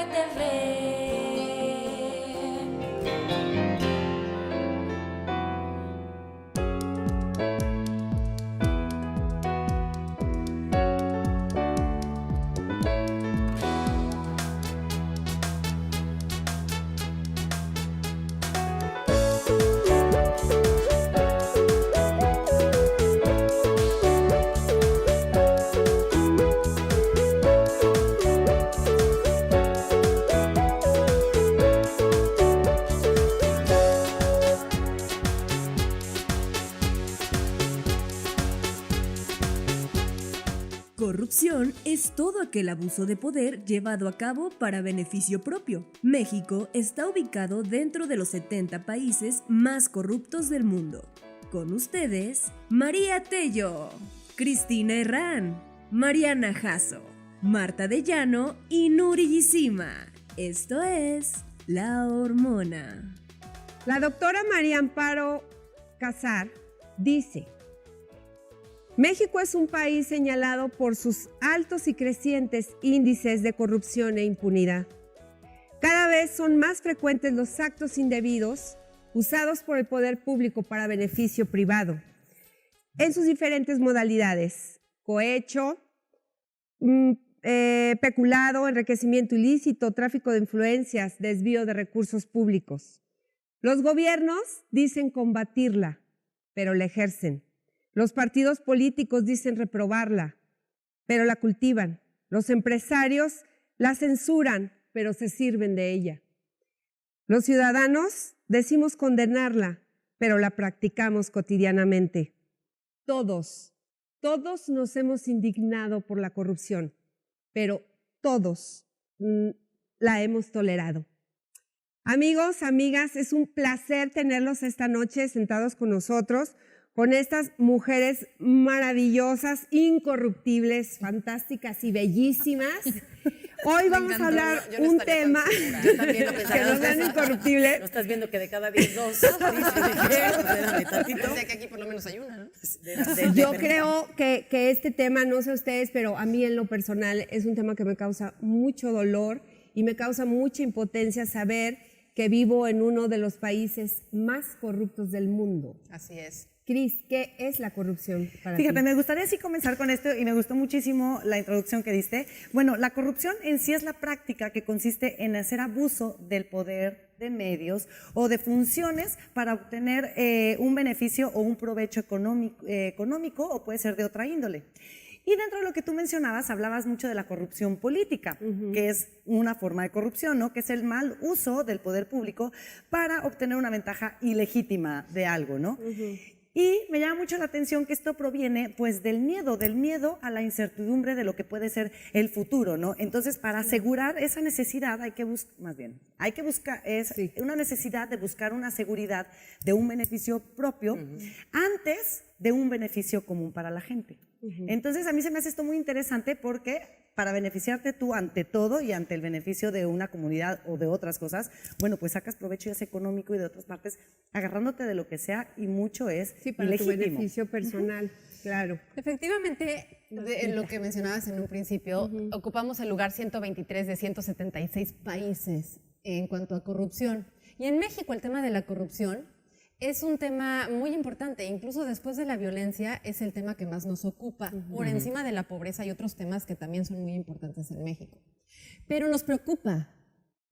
RTV. Corrupción es todo aquel abuso de poder llevado a cabo para beneficio propio. México está ubicado dentro de los 70 países más corruptos del mundo. Con ustedes, María Tello, Cristina Herrán, Mariana Jasso, Marta de Llano y Nuri Gisima. Esto es La Hormona. La doctora María Amparo Casar dice: México es un país señalado por sus altos y crecientes índices de corrupción e impunidad. Cada vez son más frecuentes los actos indebidos usados por el poder público para beneficio privado, en sus diferentes modalidades: cohecho, peculado, enriquecimiento ilícito, tráfico de influencias, desvío de recursos públicos. Los gobiernos dicen combatirla, pero la ejercen. Los partidos políticos dicen reprobarla, pero la cultivan. Los empresarios la censuran, pero se sirven de ella. Los ciudadanos decimos condenarla, pero la practicamos cotidianamente. Todos nos hemos indignado por la corrupción, pero todos la hemos tolerado. Amigos, amigas, es un placer tenerlos esta noche sentados con nosotros, con estas mujeres maravillosas, incorruptibles, fantásticas y bellísimas. Hoy vamos a hablar un tema que nos dan incorruptibles. No estás viendo que de cada 10, 2. Espérame tantito. Sé que aquí por lo menos hay una, ¿no? Yo creo que este tema, no sé ustedes, pero a mí en lo personal es un tema que me causa mucho dolor y me causa mucha impotencia saber que vivo en uno de los países más corruptos del mundo. Así es. Cris, ¿qué es la corrupción para ti? Fíjate, me gustaría así comenzar con esto y me gustó muchísimo la introducción que diste. Bueno, la corrupción en sí es la práctica que consiste en hacer abuso del poder, de medios o de funciones para obtener un beneficio o un provecho económico o puede ser de otra índole. Y dentro de lo que tú mencionabas, hablabas mucho de la corrupción política, que es una forma de corrupción, ¿no? Que es el mal uso del poder público para obtener una ventaja ilegítima de algo, ¿no? Y me llama mucho la atención que esto proviene pues del miedo a la incertidumbre de lo que puede ser el futuro, ¿no? Entonces, para asegurar esa necesidad hay que buscar, es una necesidad de buscar una seguridad de un beneficio propio antes de un beneficio común para la gente. Entonces, a mí se me hace esto muy interesante porque para beneficiarte tú ante todo y ante el beneficio de una comunidad o de otras cosas, bueno, pues sacas provecho ya sea económico y de otras partes, agarrándote de lo que sea y mucho es para ilegítimo. tu beneficio personal, claro. Efectivamente, lo que mencionabas en un principio, ocupamos el lugar 123 de 176 países en cuanto a corrupción. Y en México el tema de la corrupción es un tema muy importante, incluso después de la violencia es el tema que más nos ocupa, por encima de la pobreza y otros temas que también son muy importantes en México. Pero nos preocupa,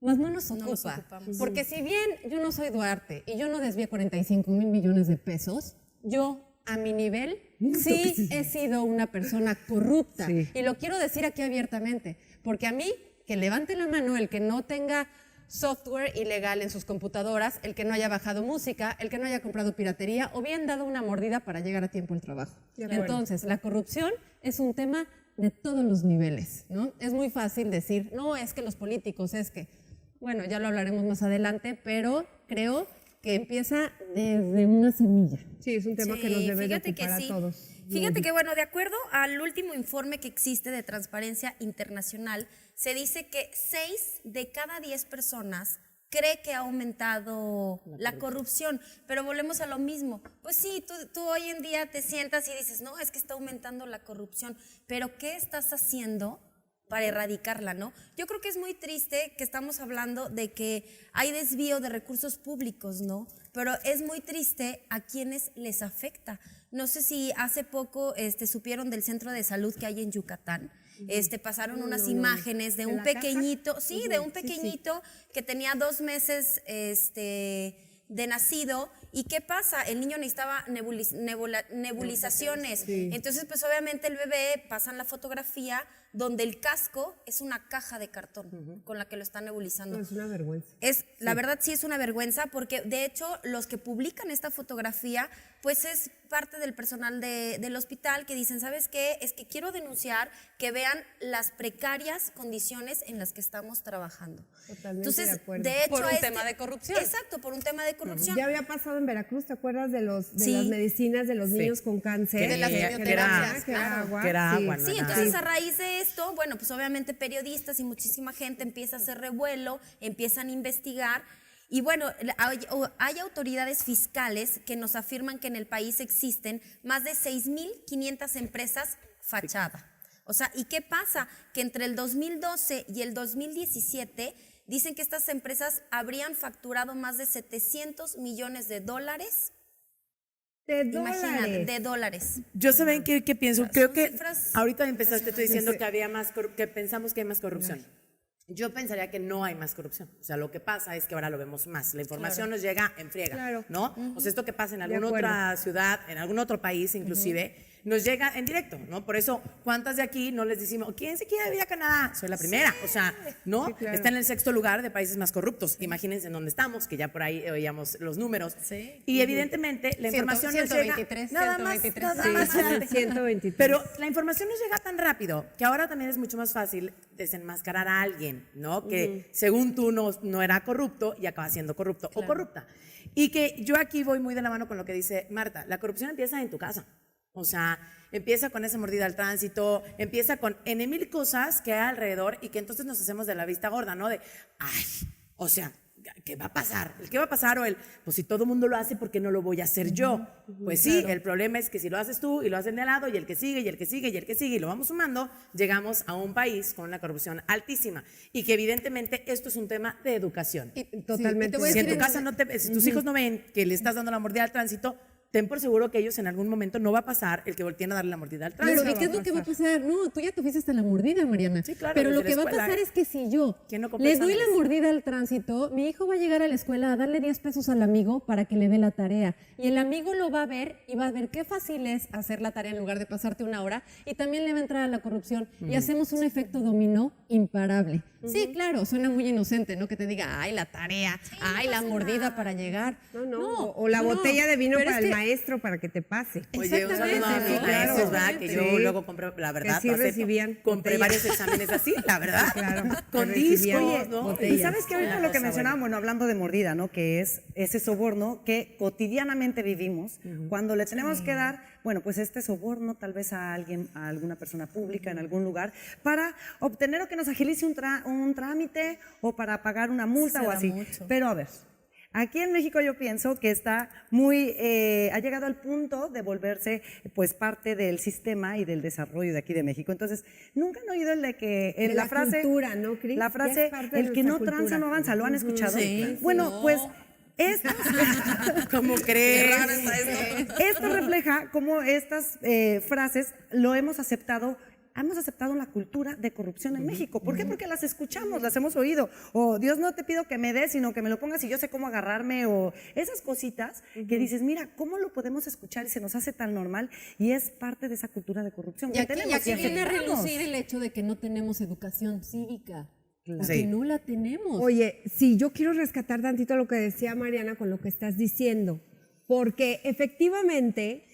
más no nos ocupa, porque si bien yo no soy Duarte y yo no desvié 45,000 millones de pesos, yo a mi nivel sí he sido una persona corrupta. Y lo quiero decir aquí abiertamente, porque a mí, que levante la mano el que no tenga software ilegal en sus computadoras, el que no haya bajado música, el que no haya comprado piratería o bien dado una mordida para llegar a tiempo al trabajo. Entonces, la corrupción es un tema de todos los niveles, ¿no? Es muy fácil decir, no, es que los políticos, es que, bueno, ya lo hablaremos más adelante, pero creo que empieza desde una semilla. Sí, es un tema que nos debe de ocupar a todos. Fíjate que, bueno, de acuerdo al último informe que existe de Transparencia Internacional, se dice que 6 de cada 10 personas cree que ha aumentado la corrupción, pero volvemos a lo mismo. Pues sí, tú hoy en día te sientas y dices, no, es que está aumentando la corrupción, pero ¿qué estás haciendo para erradicarla, ¿no? Yo creo que es muy triste que estamos hablando de que hay desvío de recursos públicos, ¿no? Pero es muy triste a quienes les afecta. No sé si hace poco supieron del centro de salud que hay en Yucatán. Pasaron unas imágenes de un pequeñito, de un pequeñito que tenía 2 meses de nacido. ¿Y qué pasa? El niño necesitaba nebulizaciones. Entonces, pues obviamente el bebé, pasan la fotografía donde el casco es una caja de cartón con la que lo están nebulizando. No, es una vergüenza. La verdad sí es una vergüenza, porque de hecho los que publican esta fotografía pues es parte del personal del hospital que dicen, ¿sabes qué? Es que quiero denunciar que vean las precarias condiciones en las que estamos trabajando. Totalmente Entonces, de acuerdo. de hecho, Por un tema de corrupción. Exacto, por un tema de corrupción. Ya había pasado en Veracruz, ¿te acuerdas de las Sí. medicinas de los niños con cáncer? De las quimioterapias, que era claro. agua. Que era agua, ¿no? Sí, entonces a raíz de esto, bueno, pues obviamente periodistas y muchísima gente empieza a hacer revuelo, empiezan a investigar. Y bueno, hay autoridades fiscales que nos afirman que en el país existen más de 6.500 empresas fachada. O sea, ¿y qué pasa? Que entre el 2012 y el 2017 dicen que estas empresas habrían facturado más de $700 millones. Imagínate, de dólares. Yo saben qué pienso, Son creo que cifras ahorita empezaste tú diciendo que había que pensamos que hay más corrupción. Yo pensaría que no hay más corrupción. O sea, lo que pasa es que ahora lo vemos más. La información nos llega en friega, Claro. ¿no? O sea, esto que pasa en De alguna acuerdo. otra ciudad, en algún otro país inclusive, nos llega en directo, ¿no? Por eso, ¿cuántas de aquí no les decimos, ¿quién se quiere ir a Canadá? Soy la primera. O sea, ¿no? Sí, claro. Está en el 6º lugar de países más corruptos. Imagínense en dónde estamos, que ya por ahí oíamos los números. Sí. Y evidentemente la información nos llega 123, nada más, 123. nada más grande. 123. Pero la información nos llega tan rápido que ahora también es mucho más fácil desenmascarar a alguien, ¿no? Que según tú no era corrupto y acaba siendo corrupto o corrupta. Y que yo aquí voy muy de la mano con lo que dice Marta. La corrupción empieza en tu casa. O sea, empieza con esa mordida al tránsito, empieza con mil cosas que hay alrededor y que entonces nos hacemos de la vista gorda, ¿no? De, ay, o sea, ¿qué va a pasar? ¿El qué va a pasar? O el, pues si todo el mundo lo hace, ¿por qué no lo voy a hacer yo? Pues sí, el problema es que si lo haces tú y lo hacen de al lado y el que sigue y el que sigue y el que sigue y lo vamos sumando, llegamos a un país con una corrupción altísima y que evidentemente esto es un tema de educación. Totalmente. te voy a Si en decir tu casa si tus hijos no ven que le estás dando la mordida al tránsito, ten por seguro que ellos en algún momento no va a pasar el que volteen a darle la mordida al tránsito. Pero ¿y qué es lo que va a pasar? No, tú ya te fuiste hasta la mordida, Mariana. Sí, claro, Pero lo desde que la va a escuela, pasar es que si yo ¿quién no compra le doy la exámenes? mordida al tránsito, mi hijo va a llegar a la escuela a darle 10 pesos al amigo para que le dé la tarea. Y el amigo lo va a ver y va a ver qué fácil es hacer la tarea en lugar de pasarte 1 hora. Y también le va a entrar a la corrupción. Y hacemos un efecto dominó imparable. Sí, claro, suena muy inocente, ¿no? Que te diga, ay, la tarea, ay, la mordida para llegar. O la botella de vino pero para es el que- maestro para que te pase. Oye, un saludo a mis ¿no? maestros, ¿verdad? Que yo Sí. luego compré, la verdad, Que sí acepto, recibían compré botellas. varios exámenes así, la verdad. Claro, Con que recibían discos, ¿no? botellas. Y sabes que ahorita Una lo que cosa mencionábamos, bueno, hablando de mordida, ¿no? Que es ese soborno que cotidianamente vivimos, cuando le tenemos que dar, bueno, pues este soborno tal vez a alguien, a alguna persona pública en algún lugar, para obtener o que nos agilice un trámite o para pagar una multa Se o da así. mucho. Pero a ver, aquí en México yo pienso que está muy, ha llegado al punto de volverse pues parte del sistema y del desarrollo de aquí de México. Entonces, nunca han oído el de que De la la frase, cultura, ¿no, Cris? la Ya frase, es parte de el que nuestra no tranza cultura. no avanza, ¿lo han escuchado? Sí, Bueno, sí. pues estas, ¿Cómo crees? esto refleja cómo estas frases lo hemos aceptado la cultura de corrupción en México. ¿Por qué? Porque las escuchamos, las hemos oído. O Dios no te pido que me des, sino que me lo pongas y yo sé cómo agarrarme. O esas cositas que dices, mira, ¿cómo lo podemos escuchar y se nos hace tan normal? Y es parte de esa cultura de corrupción. Y que aquí, tenemos y viene a aceptamos. relucir el hecho de que no tenemos educación cívica. Sí. Porque no la tenemos. Oye, sí, yo quiero rescatar tantito lo que decía Mariana con lo que estás diciendo, porque efectivamente,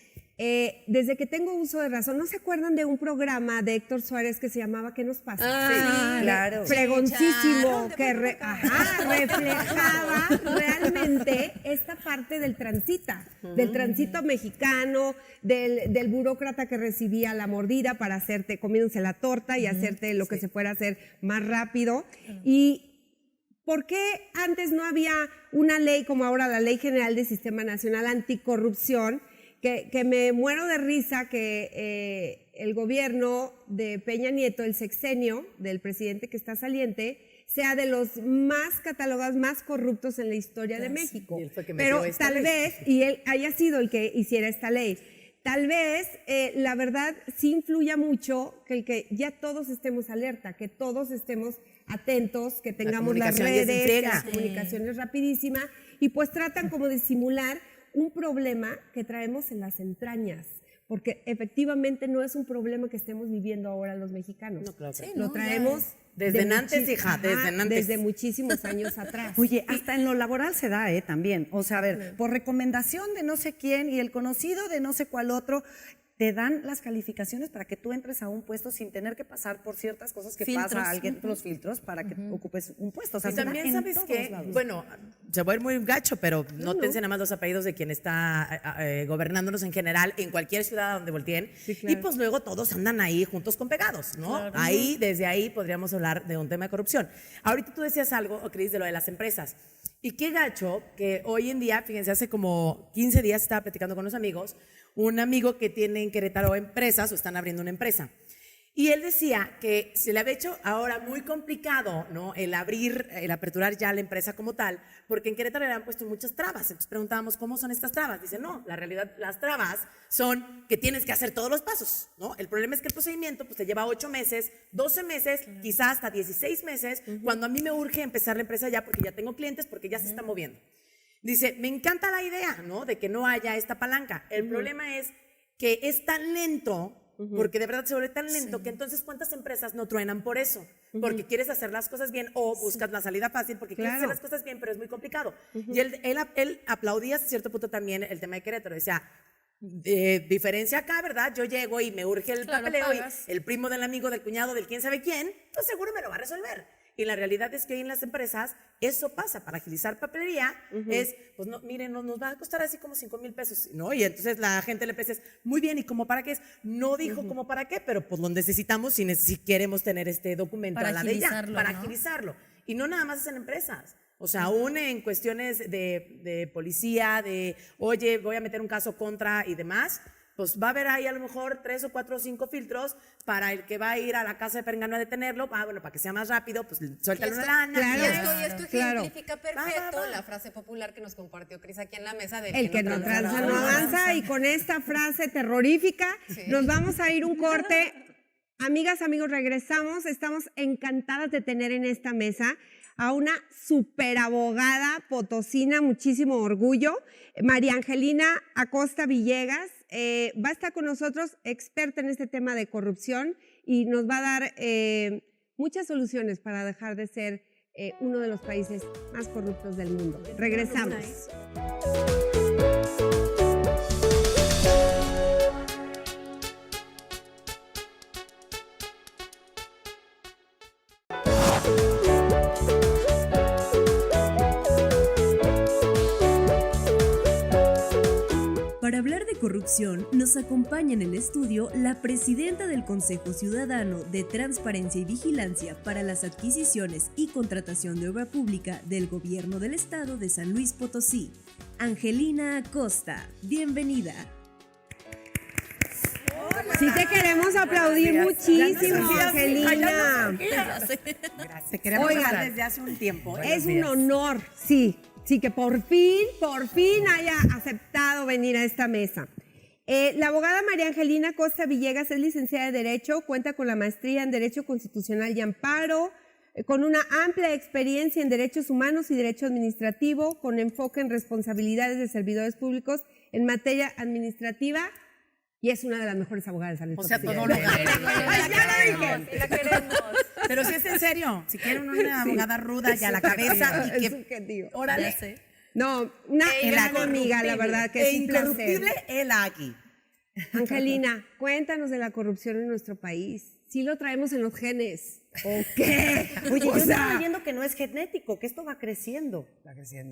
desde que tengo uso de razón, ¿no se acuerdan de un programa de Héctor Suárez que se llamaba ¿Qué nos pasa? Sí, claro. Fregoncísimo, que reflejaba realmente esta parte del transito mexicano, del burócrata que recibía la mordida para hacerte, comiéndose la torta y hacerte lo que se fuera a hacer más rápido. Y ¿por qué antes no había una ley como ahora la Ley General del Sistema Nacional Anticorrupción? Que me muero de risa que el gobierno de Peña Nieto, el sexenio del presidente que está saliente, sea de los más catalogados, más corruptos en la historia de México. Y él fue el que Pero metió esta tal ley. vez, y él haya sido el que hiciera esta ley, tal vez, la verdad, sí influya mucho que ya todos estemos alerta, que todos estemos atentos, que tengamos las comunicación ya es en redes, que friega. la comunicación es rapidísima, y pues tratan como de simular un problema que traemos en las entrañas, porque efectivamente no es un problema que estemos viviendo ahora los mexicanos. No, claro que Lo traemos Desde de antes, hija, desde antes. desde muchísimos años atrás. Oye, hasta en lo laboral se da, también. O sea, a ver, por recomendación de no sé quién y el conocido de no sé cuál otro, te dan las calificaciones para que tú entres a un puesto sin tener que pasar por ciertas cosas que Filtros. pasa alguien, los filtros, para que ocupes un puesto. O sea, Y se da también en sabes todos que, lados. bueno, se va a ir muy gacho, pero nótense nada más los apellidos de quien está gobernándonos en general en cualquier ciudad donde volteen. Y pues luego todos andan ahí juntos con pegados, ¿no? Ahí, desde ahí podríamos hablar de un tema de corrupción. Ahorita tú decías algo, Cris, de lo de las empresas. Y qué gacho que hoy en día, fíjense, hace como 15 días estaba platicando con unos amigos, un amigo que tiene en Querétaro empresas o están abriendo una empresa. Y él decía que se le había hecho ahora muy complicado, ¿no? El aperturar ya la empresa como tal, porque en Querétaro le han puesto muchas trabas. Entonces preguntábamos, ¿cómo son estas trabas? Dice, no, la realidad, las trabas son que tienes que hacer todos los pasos, ¿no? El problema es que el procedimiento pues te lleva 8 meses, 12 meses, quizás hasta 16 meses, cuando a mí me urge empezar la empresa ya porque ya tengo clientes, porque ya se está moviendo. Dice, me encanta la idea, ¿no? De que no haya esta palanca. El problema es que es tan lento, porque de verdad se vuelve tan lento que entonces ¿cuántas empresas no truenan por eso? Porque quieres hacer las cosas bien o buscas la salida fácil porque quieres hacer las cosas bien, pero es muy complicado. Y él aplaudía hasta cierto punto también el tema de Querétaro. Decía, diferencia acá, ¿verdad? Yo llego y me urge el papeleo y el primo del amigo, del cuñado, del quién sabe quién, pues seguro me lo va a resolver. Y la realidad es que hoy en las empresas eso pasa. Para agilizar papelería es, pues no, miren, nos va a costar así como 5,000 pesos, ¿no? Y entonces la gente le empieza, muy bien, ¿y cómo para qué es? No dijo cómo para qué, pero pues lo necesitamos si queremos tener este documento Para a la de ella, agilizarlo, para ¿no? agilizarlo. Y no nada más es en empresas. O sea, aún en cuestiones de policía, de, oye, voy a meter un caso contra y demás, pues va a haber ahí a lo mejor 3 o 4 o 5 filtros para el que va a ir a la casa de Perengano a detenerlo. Bueno, para que sea más rápido, pues suéltale una lana. Y esto claro. ejemplifica perfecto la frase popular que nos compartió Cris aquí en la mesa del El que no tranza no avanza, y con esta frase terrorífica nos vamos a ir un corte. Amigas, amigos, regresamos. Estamos encantadas de tener en esta mesa a una superabogada potosina, muchísimo orgullo, María Angelina Acosta Villegas. Va a estar con nosotros, experta en este tema de corrupción, y nos va a dar muchas soluciones para dejar de ser uno de los países más corruptos del mundo. Regresamos. Para hablar de corrupción, nos acompaña en el estudio la presidenta del Consejo Ciudadano de Transparencia y Vigilancia para las Adquisiciones y Contratación de Obra Pública del Gobierno del Estado de San Luis Potosí, Angelina Acosta. Bienvenida. Sí te queremos aplaudir muchísimo, Gracias. Angelina. Te queremos Oigan, hablar desde hace un tiempo. Es un honor, sí, que por fin haya aceptado venir a esta mesa. La abogada María Angelina Acosta Villegas es licenciada de Derecho, cuenta con la maestría en Derecho Constitucional y Amparo, con una amplia experiencia en Derechos Humanos y Derecho Administrativo, con enfoque en responsabilidades de servidores públicos en materia administrativa, y es una de las mejores abogadas de San Luis O sea, Potosí. todo lo Ay, ya lo dije. La queremos. Pero si es en serio, si quieren una abogada ruda y a la cabeza y Es que... subjetivo. Órale. No, una gran amiga, la verdad, que es un placer. Incorruptible el aquí. Angelina, cuéntanos de la corrupción en nuestro país. ¿Sí lo traemos en los genes o qué? Oye, yo O sea, estaba leyendo que no es genético, que esto va creciendo.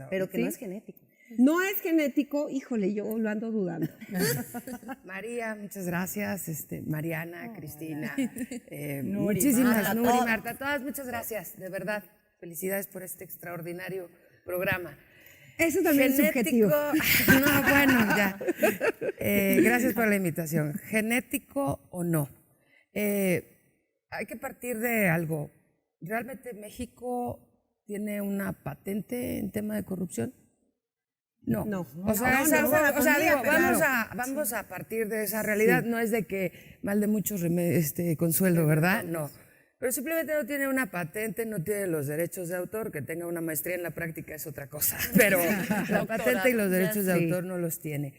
Pero que ¿Sí? no es genético. no es genético, híjole, yo lo ando dudando. María, muchas gracias. Mariana, Cristina, Nuri, muchísimas, Marta, Nuri, todas. Marta, todas muchas gracias, de verdad. Felicidades por este extraordinario programa. Eso también es subjetivo. No, bueno, ya. Gracias por la invitación. ¿Genético o no? Hay que partir de algo. ¿Realmente México tiene una patente en tema de corrupción? No. O sea, digo, vamos a partir de esa realidad. No es de que mal de muchos con sueldo, ¿verdad? No. Pero simplemente no tiene una patente, no tiene los derechos de autor. Que tenga una maestría en la práctica es otra cosa. Pero la patente y los derechos de autor no los tiene.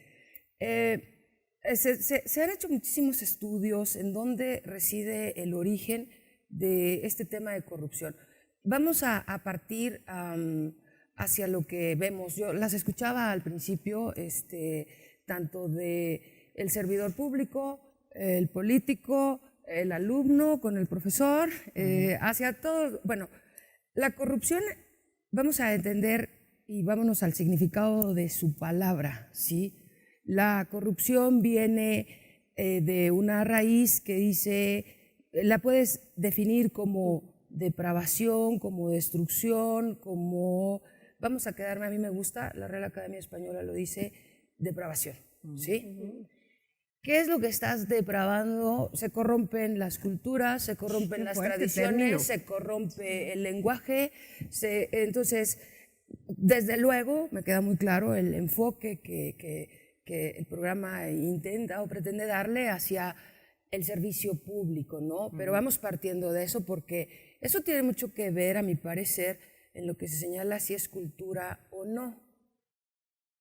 Se han hecho muchísimos estudios en dónde reside el origen de este tema de corrupción. Vamos a partir hacia lo que vemos. Yo las escuchaba al principio, tanto de el servidor público, el político, el alumno con el profesor, hacia todo. Bueno, la corrupción, vamos a entender y vámonos al significado de su palabra, ¿sí? La corrupción viene de una raíz que dice, la puedes definir como depravación, como destrucción, como, vamos a quedarme, a mí me gusta, la Real Academia Española lo dice, depravación, ¿sí? ¿Qué es lo que estás depravando? Se corrompen las culturas, se corrompen las tradiciones, se corrompe el lenguaje. Entonces, desde luego, me queda muy claro el enfoque que el programa intenta o pretende darle hacia el servicio público, ¿no? Pero vamos partiendo de eso porque eso tiene mucho que ver, a mi parecer, en lo que se señala si es cultura o no.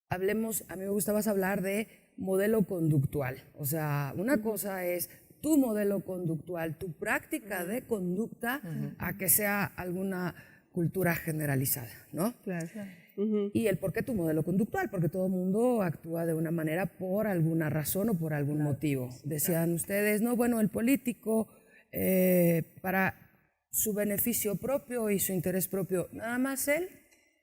Hablemos, a mí me gusta más hablar de modelo conductual. O sea, una cosa es tu modelo conductual, tu práctica de conducta, a que sea alguna cultura generalizada, ¿no? Claro. Y el por qué tu modelo conductual, porque todo el mundo actúa de una manera por alguna razón o por algún motivo. Decían ustedes, no, bueno, el político para su beneficio propio y su interés propio, nada más él.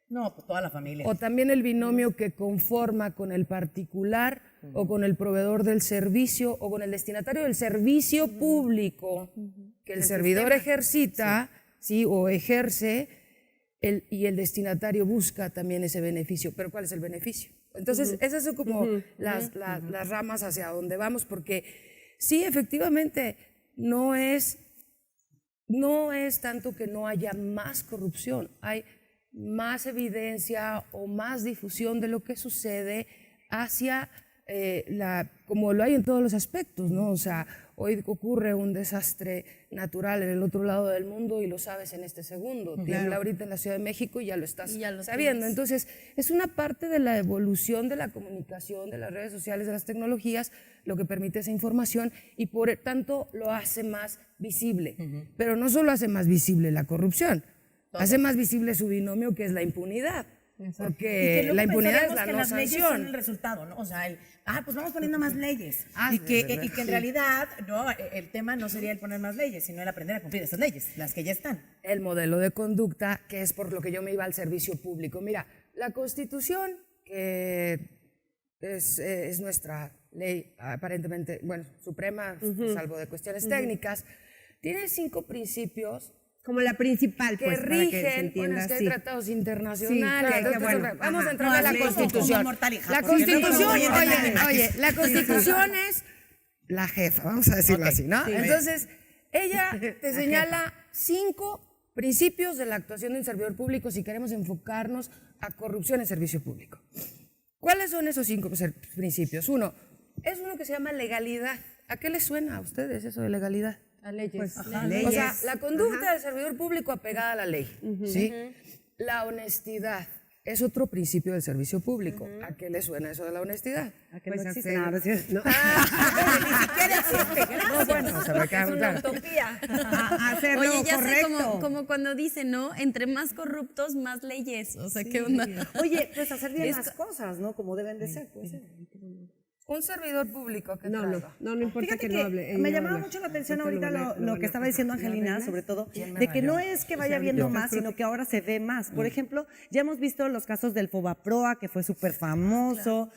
No, pues toda la familia. O también el binomio que conforma con el particular o con el proveedor del servicio o con el destinatario del servicio público que el servidor ejercita, ¿sí? O ejerce y el destinatario busca también ese beneficio. ¿Pero cuál es el beneficio? Entonces, esas son como las ramas hacia donde vamos, porque sí, efectivamente, no es tanto que no haya más corrupción, hay más evidencia o más difusión de lo que sucede hacia como lo hay en todos los aspectos, ¿no? O sea, hoy ocurre un desastre natural en el otro lado del mundo y lo sabes en este segundo. Tiembla ahorita en la Ciudad de México y ya lo estás sabiendo. Entonces, es una parte de la evolución de la comunicación, de las redes sociales, de las tecnologías, lo que permite esa información y por tanto lo hace más visible. Pero no solo hace más visible la corrupción, hace más visible su binomio, que es la impunidad. Porque la impunidad es la no las leyes son sanción. el resultado, ¿no? O sea, pues vamos poniendo más leyes. Y que en realidad, no, el tema no sería el poner más leyes, sino el aprender a cumplir esas leyes, las que ya están. El modelo de conducta, que es por lo que yo me iba al servicio público. Mira, la Constitución, que es nuestra ley aparentemente, bueno, suprema, salvo de cuestiones técnicas, tiene 5 principios Como la principal, que pues, para que se rigen, entienda bueno, es que hay así. tratados internacionales. Sí, entonces, bueno, vamos a entrar No, a la así como Constitución. mortal, hija, La porque luego Constitución, no voy a entender. oye, la Constitución es la jefa, vamos a decirlo así, ¿no? Sí. Entonces, ella te señala 5 principios de la actuación de un servidor público si queremos enfocarnos a corrupción en servicio público. ¿Cuáles son esos 5 principios? Uno que se llama legalidad. ¿A qué les suena a ustedes eso de legalidad? A leyes. Pues, O sea, la conducta del servidor público apegada a la ley, ¿sí? La honestidad es otro principio del servicio público. ¿A qué le suena eso de la honestidad? ¿A que Pues no existe? hacer- No, no es cierto. No. Ni siquiera existe. No, bueno, se me queda muy claro. Utopía. Hacerlo Oye, ya sé, correcto. como cuando dicen, ¿no? Entre más corruptos, más leyes. O sea, ¿qué onda? Oye, pues hacer bien las cosas, ¿no? Como deben de ser, pues. Un servidor público que No importa Fíjate que no hable. me ella llamaba habla. mucho la atención Ahorita ahorita lo lo que estaba diciendo Angelina, sobre todo, de que no es que vaya viendo más, sino que ahora se ve más. Por ejemplo, ya hemos visto los casos del Fobaproa, que fue súper famoso.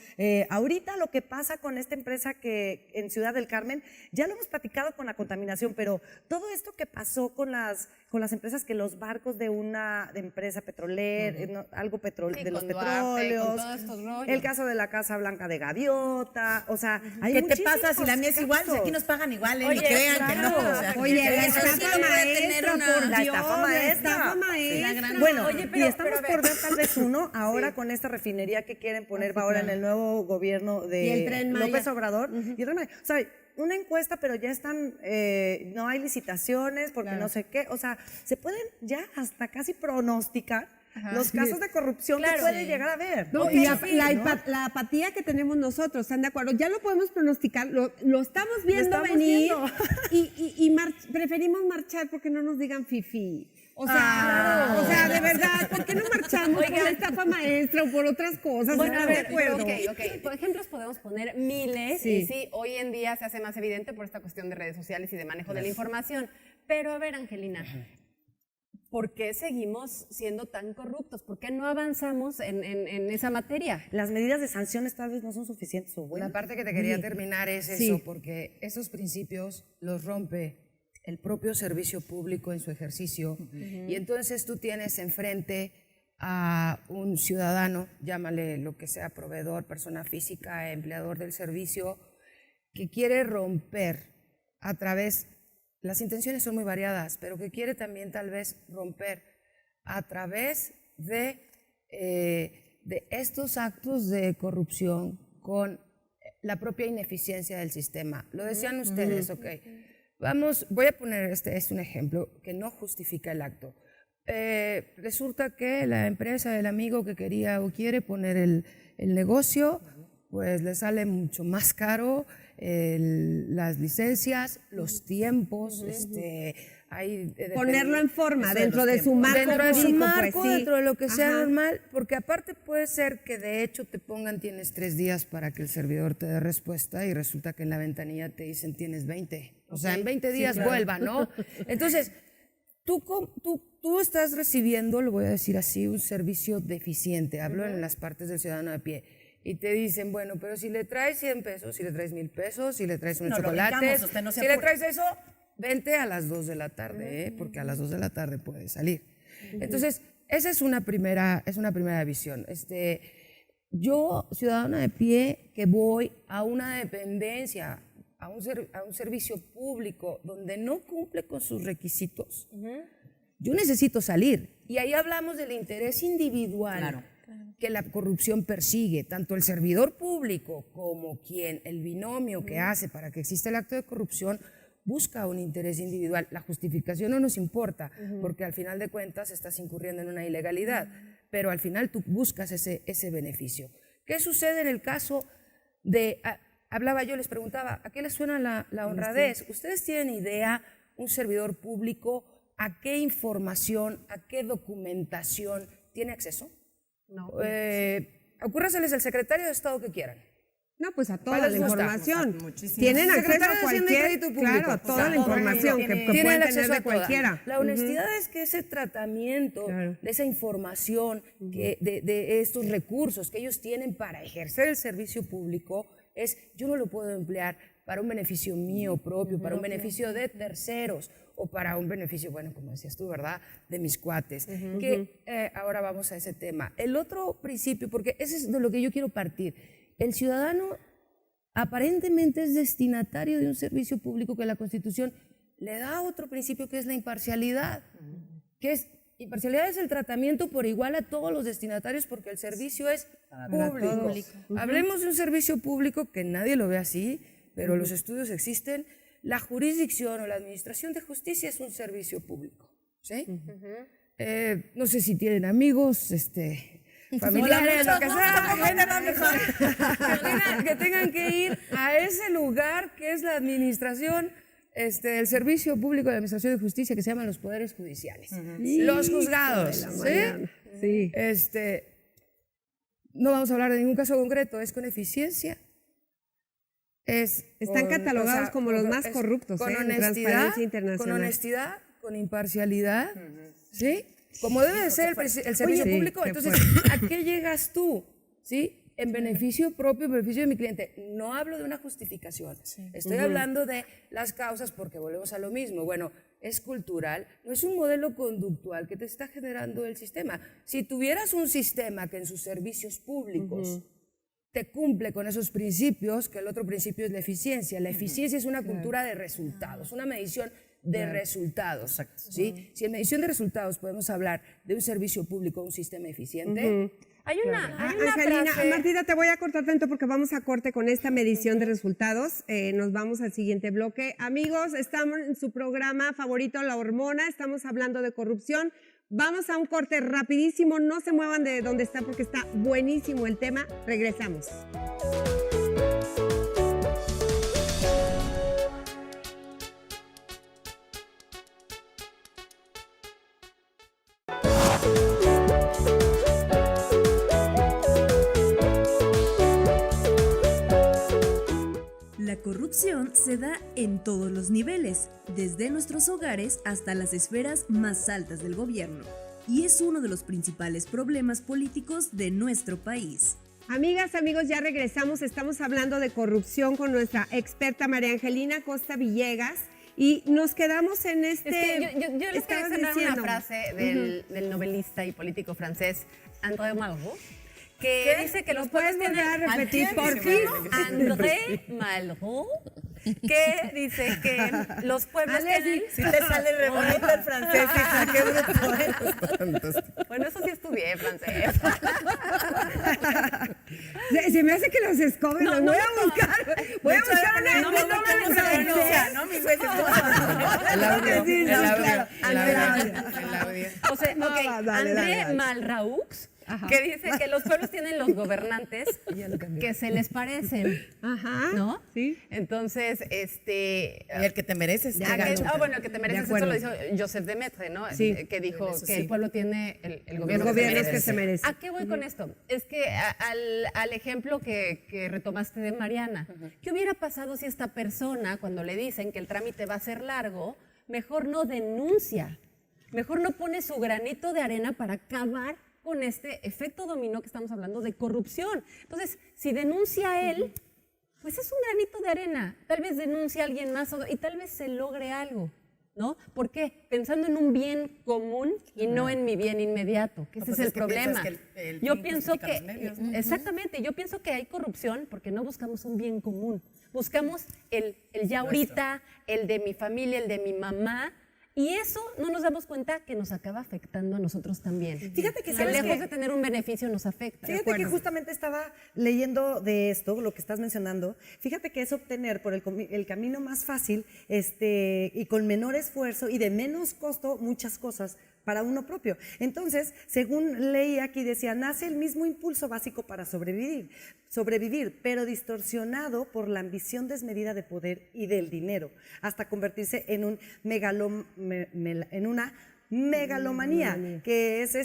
Ahorita lo que pasa con esta empresa que en Ciudad del Carmen, ya lo hemos platicado con la contaminación, pero todo esto que pasó con las con las empresas que los barcos de una empresa petrolera, algo Sí, de los con Duarte, con petróleos, todos estos rollos. el caso de la Casa Blanca de Gaviota, o sea, hay ¿Qué te pasa si la muchísimos mía es igual? Si casos. aquí nos pagan igual, ni Oye, crean que no. claro. O sea, Oye, la Eso sí estafa lo puede tener maestra, una- por La Dios, estafa la maestra. estafa Sí. maestra. Bueno, Oye, y pero estamos a ver. por ver tal vez uno ahora con esta refinería que quieren poner ahora en el nuevo gobierno de Y el Tren Maya. López Obrador. Y el Tren Maya. O sea, una encuesta, pero ya están, no hay licitaciones porque no sé qué. O sea, se pueden ya hasta casi pronosticar los casos de corrupción que puede llegar a haber. No, Ok, y sí, la apatía que tenemos nosotros, ¿están de acuerdo? Ya lo podemos pronosticar, lo estamos viendo estamos venir viendo. y preferimos marchar porque no nos digan fifi. O sea, de verdad, ¿por qué no marchamos por la estafa maestra o por otras cosas? Bueno, a ¿Están de ver, acuerdo? ok. Por ejemplos podemos poner miles, y sí, hoy en día se hace más evidente por esta cuestión de redes sociales y de manejo de la información. Pero a ver, Angelina, ¿por qué seguimos siendo tan corruptos? ¿Por qué no avanzamos en esa materia? Las medidas de sanciones tal vez no son suficientes o buenas. La parte que te quería terminar es eso, porque esos principios los rompe el propio servicio público en su ejercicio. Y entonces tú tienes enfrente a un ciudadano, llámale lo que sea, proveedor, persona física, empleador del servicio, que quiere romper a través, las intenciones son muy variadas, pero que quiere también tal vez romper a través de estos actos de corrupción con la propia ineficiencia del sistema. Lo decían ustedes, ok. Voy a poner un ejemplo que no justifica el acto. Resulta que la empresa, el amigo que quería o quiere poner el negocio, pues le sale mucho más caro las licencias, los tiempos, Ponerlo en forma, dentro de su marco dentro de su jurídico, marco, pues, sí. dentro de lo que sea Ajá. normal, porque aparte puede ser que de hecho te pongan tienes 3 días para que el servidor te dé respuesta y resulta que en la ventanilla te dicen tienes 20. O sea, en 20 días vuelva, ¿no? Entonces, tú estás recibiendo, lo voy a decir así, un servicio deficiente. Hablo en las partes del ciudadano de pie. Y te dicen, bueno, pero si le traes 100 pesos, si le traes 1000 pesos, si le traes unos No, lo chocolates, ubicamos, usted no se si le apure. traes eso, vente a las 2 de la tarde, porque a las 2 de la tarde puedes salir. Entonces, esa es una primera visión. Yo, ciudadana de pie, que voy a una dependencia, a un servicio público donde no cumple con sus requisitos, yo necesito salir. Y ahí hablamos del interés individual que la corrupción persigue, tanto el servidor público como el binomio que hace para que exista el acto de corrupción, busca un interés individual. La justificación no nos importa, porque al final de cuentas estás incurriendo en una ilegalidad, pero al final tú buscas ese beneficio. ¿Qué sucede en el caso de, hablaba yo, les preguntaba, ¿a qué les suena la honradez? ¿Ustedes tienen idea, un servidor público, a qué información, a qué documentación tiene acceso? No. Ocúrraseles el secretario de Estado que quieran. No, pues a toda ¿Cuál la les gusta? información. Muchísimo. Tienen acceso Secretario a de Hacienda y cualquier, Crédito Público. claro, a toda O sea, la información que tiene pueden el tener acceso de a toda. cualquiera. La honestidad es que ese tratamiento de esa información, de estos recursos que ellos tienen para ejercer el servicio público, yo no lo puedo emplear para un beneficio mío propio, para un beneficio de terceros o para un beneficio, bueno, como decías tú, ¿verdad?, de mis cuates. Ahora vamos a ese tema. El otro principio, porque ese es de lo que yo quiero partir, el ciudadano aparentemente es destinatario de un servicio público que la Constitución le da otro principio que es la imparcialidad, imparcialidad es el tratamiento por igual a todos los destinatarios porque el servicio es público. Hablemos de un servicio público que nadie lo ve así, pero los estudios existen. La jurisdicción o la administración de justicia es un servicio público, ¿sí? No sé si tienen amigos, familiares, lo que sea, que tengan que ir a ese lugar que es la administración, el servicio público de administración de justicia que se llaman los poderes judiciales, los juzgados, ¿sí? No vamos a hablar de ningún caso concreto, es con eficiencia. Están catalogados como los más corruptos, con en honestidad, Transparencia Internacional. con honestidad, con imparcialidad, ¿sí? Como debe de ser el servicio público, entonces, ¿a qué llegas tú? ¿Sí? en beneficio propio, en beneficio de mi cliente. No hablo de una justificación. Estoy hablando de las causas porque volvemos a lo mismo. Bueno, es cultural, no es un modelo conductual que te está generando el sistema. Si tuvieras un sistema que en sus servicios públicos te cumple con esos principios, que el otro principio es la eficiencia. La eficiencia es una cultura de resultados, una medición de resultados. ¿Sí? Si en medición de resultados podemos hablar de un servicio público, un sistema eficiente. Hay una Angelina, frase... Martita, te voy a cortar tanto porque vamos a corte con esta medición de resultados. Nos vamos al siguiente bloque. Amigos, estamos en su programa favorito, La Hormona. Estamos hablando de corrupción. Vamos a un corte rapidísimo. No se muevan de donde está porque está buenísimo el tema. Regresamos. La corrupción se da en todos los niveles, desde nuestros hogares hasta las esferas más altas del gobierno, y es uno de los principales problemas políticos de nuestro país. Amigas, amigos, ya regresamos. Estamos hablando de corrupción con nuestra experta María Angelina Costa Villegas y nos quedamos en este... Es que yo les quería estabas extender una diciendo. frase del novelista y político francés André Malraux, que dice que los pueblos ¿Puedes volver a tienen... repetir, por fin? André Malraux, que dice que los pueblos tienen... Si te sale re bonito el francés, hija, qué bruto eres. Bueno, eso sí estudié francés. Se me hace que los escoben. Los voy a buscar. Voy a buscar una... No me tomes la pronuncia, ¿no? Mis veces. El audio. O sea, No, ok, dale, André dale. Malraux, que dice que los pueblos tienen los gobernantes que se les parecen, Ajá. ¿no? Sí. Entonces, Y el que te mereces. Ya, qué gacho. bueno, el que te mereces, eso acuerdo. lo dijo Joseph Demetre, ¿no? Sí. Que dijo Eso que sí. el pueblo tiene el Los gobierno gobiernos que se merecen. ¿A qué voy con esto? Es que al ejemplo que retomaste de Mariana, ¿qué hubiera pasado si esta persona, cuando le dicen que el trámite va a ser largo, mejor no denuncia? Mejor no pone su granito de arena para acabar con este efecto dominó que estamos hablando de corrupción. Entonces, si denuncia él, pues es un granito de arena. Tal vez denuncia a alguien más y tal vez se logre algo, ¿no? ¿Por qué? Pensando en un bien común y no en mi bien inmediato, que ese pues es el es que piensas problema. que el Yo fin pienso justifica que, los medios, ¿no? exactamente, yo pienso que hay corrupción porque no buscamos un bien común. Buscamos el ya ahorita, el de mi familia, el de mi mamá. Y eso no nos damos cuenta que nos acaba afectando a nosotros también. Fíjate que ¿sabes lejos qué? de tener un beneficio nos afecta. Fíjate que justamente estaba leyendo de esto, lo que estás mencionando. Fíjate que es obtener por el camino más fácil y con menor esfuerzo y de menos costo muchas cosas para uno propio. Entonces, según leí aquí, decía, nace el mismo impulso básico para sobrevivir, pero distorsionado por la ambición desmedida de poder y del dinero, hasta convertirse en una megalomanía, que es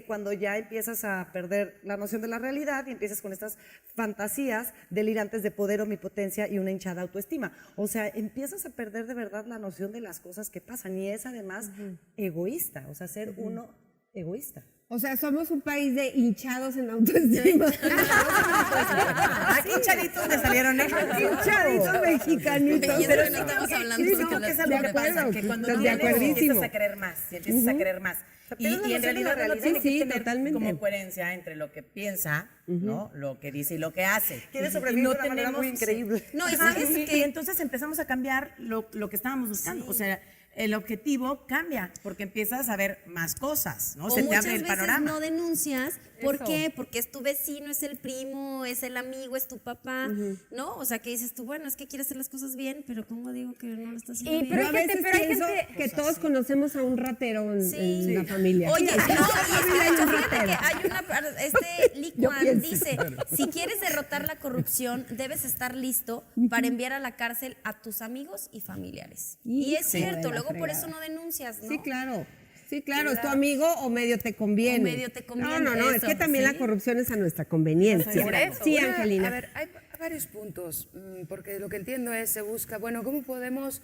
cuando ya empiezas a perder la noción de la realidad y empiezas con estas fantasías delirantes de poder, omnipotencia y una hinchada autoestima. O sea, empiezas a perder de verdad la noción de las cosas que pasan y es además egoísta, o sea, ser uno egoísta. O sea, somos un país de hinchados en autoestima. Aquí hinchaditos me salieron, Hinchaditos mexicanitos. Y eso que no estamos hablando Sí, porque no, las- que es lo que pasa, que cuando de tienes, acuerdísimo. empiezas a querer más, y empiezas a querer más. Y en noción de la realidad uno realidad. tiene Sí, que tener totalmente. como coherencia entre lo que piensa, ¿no? Lo que dice y lo que hace. Quiere Y sobrevivir de una manera muy increíble. No, y Ajá, sabes y que entonces empezamos a cambiar lo que estábamos buscando. O sea, el objetivo cambia porque empiezas a ver más cosas, ¿no? o Se te muchas abre el veces panorama. no denuncias. ¿Por Eso. qué? Porque es tu vecino, es el primo, es el amigo, es tu papá, ¿no? O sea, que dices tú, bueno, es que quieres hacer las cosas bien, pero ¿cómo digo que no lo estás haciendo Y bien? pero Yo hay a gente- veces pero hay pienso gente- que todos conocemos a un ratero en Sí. la familia. Oye, no, y familia hay un fíjate ratero. que hay Lee Yo Kuan pienso. dice, si quieres derrotar la corrupción, debes estar listo para enviar a la cárcel a tus amigos y familiares. Y es Hijo de cierto, la luego por fregada. eso no denuncias, ¿no? Sí, claro. Sí, claro, es tu amigo o medio te conviene. O medio te conviene, No, es eso, que también sí. la corrupción es a nuestra conveniencia. Por eso. Sí, Una- Angelina. A ver, hay varios puntos, porque lo que entiendo es, se busca, bueno, ¿cómo podemos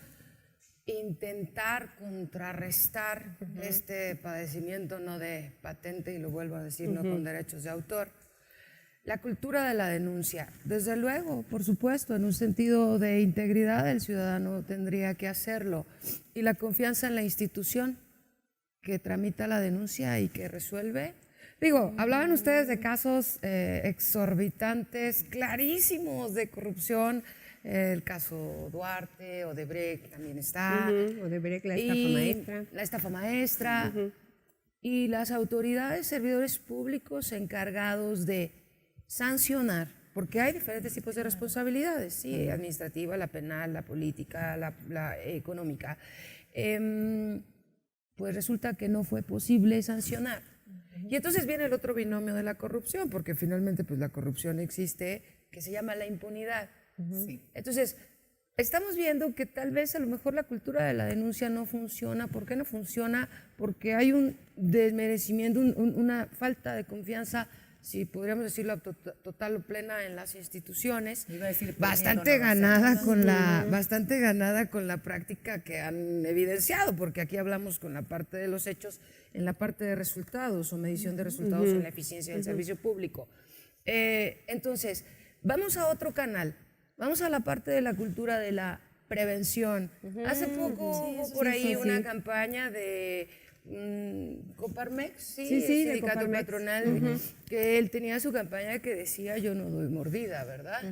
intentar contrarrestar este padecimiento no de patente, y lo vuelvo a decir, no con derechos de autor? La cultura de la denuncia, desde luego, por supuesto, en un sentido de integridad el ciudadano tendría que hacerlo. Y la confianza en la institución que tramita la denuncia y que resuelve. Digo, hablaban ustedes de casos exorbitantes, clarísimos de corrupción, el caso Duarte, Odebrecht también está. Odebrecht, la estafa maestra. La estafa maestra. Y las autoridades, servidores públicos encargados de sancionar, porque hay diferentes tipos de responsabilidades, ¿sí? Administrativa, la penal, la política, la económica. Pues resulta que no fue posible sancionar. Y entonces viene el otro binomio de la corrupción, porque finalmente pues la corrupción existe, que se llama la impunidad. Entonces, estamos viendo que tal vez a lo mejor la cultura de la denuncia no funciona. ¿Por qué no funciona? Porque hay un desmerecimiento, una falta de confianza, si podríamos decirlo total o plena, en las instituciones, bastante ganada con la práctica que han evidenciado, porque aquí hablamos con la parte de los hechos, en la parte de resultados o medición de resultados en la eficiencia del servicio público. Entonces, vamos a otro canal, vamos a la parte de la cultura de la prevención. Hace poco hubo por ahí una campaña de Coparmex, el sindicato patronal, que él tenía su campaña que decía yo no doy mordida, ¿verdad?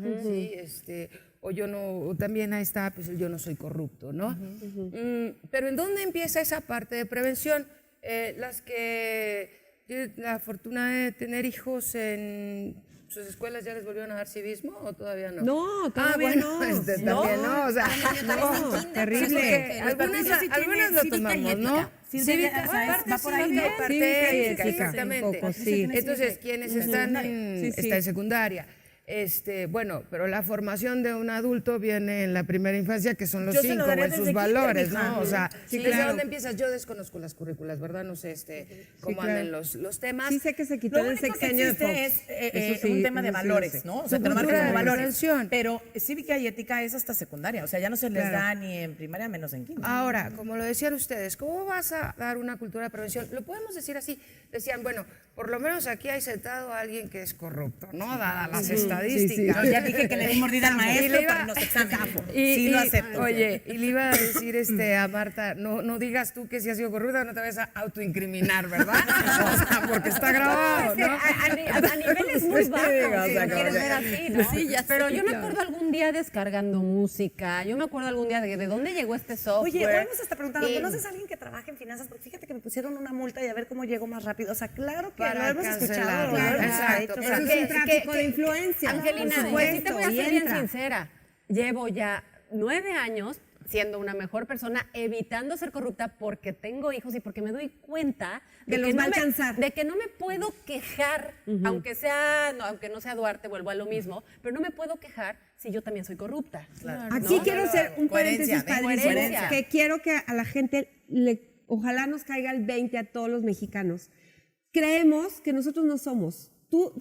O yo no, o también ahí está, pues yo no soy corrupto, ¿no? Pero ¿en dónde empieza esa parte de prevención? Las que tienen la fortuna de tener hijos en sus escuelas, ¿ya les volvieron a dar civismo o todavía no? No, todavía no. También no, o sea, terrible. Algunas lo tomamos, ¿no? Cívica, va por ahí, cívica, ¿no? parte Cívica y ética, ética, exactamente. un poco, sí. Entonces, quienes están está en secundaria. Bueno, pero la formación de un adulto viene en la primera infancia, que son los 5, en sus valores, ¿no? O sea, ¿desde dónde empiezas? Yo desconozco las currículas, ¿verdad? No sé cómo andan los temas. Sí sé que se quitó Lo el único que sexenio de existe Fox. es un tema de valores, ¿no? O sea, te lo marcan como valores. Pero cívica y ética es hasta secundaria. O sea, ya no se les da ni en primaria, menos en quinta. Ahora, como lo decían ustedes, ¿cómo vas a dar una cultura de prevención? Lo podemos decir así. Decían, bueno, por lo menos aquí hay sentado a alguien que es corrupto, ¿no? Dadas las estadísticas. Ya dije que le di mordida al maestro para los exámenes. Sí, lo acepto. Oye, y le iba a decir a Marta, no digas tú que si has sido corrupta, no te vayas a autoincriminar, ¿verdad? O sea, porque está grabado, ¿no? A niveles muy bajos, si lo quieres ver así, ¿no? Sí, ya Pero sé, yo me claro. acuerdo algún día descargando música, yo me acuerdo algún día de dónde llegó este software. Oye, hoy nos está preguntando, ¿conoces a alguien que trabaja en finanzas? Porque fíjate que me pusieron una multa y a ver cómo llego más rápido. O sea, claro que Para lo hemos cancelar, escuchado. claro, lo hemos exacto. hecho. Eso es un tráfico de influencia. Angelina, por sí supuesto, te voy a y ser bien entra. sincera. Llevo ya 9 años siendo una mejor persona, evitando ser corrupta porque tengo hijos y porque me doy cuenta Que los va a alcanzar. de que no me puedo quejar, aunque no sea Duarte, vuelvo a lo mismo, pero no me puedo quejar si yo también soy corrupta. Aquí ¿no? quiero hacer un Coherencia, paréntesis ¿ven? padrísimo, Coherencia. que quiero que a la gente ojalá nos caiga el 20 a todos los mexicanos. Creemos que nosotros no somos.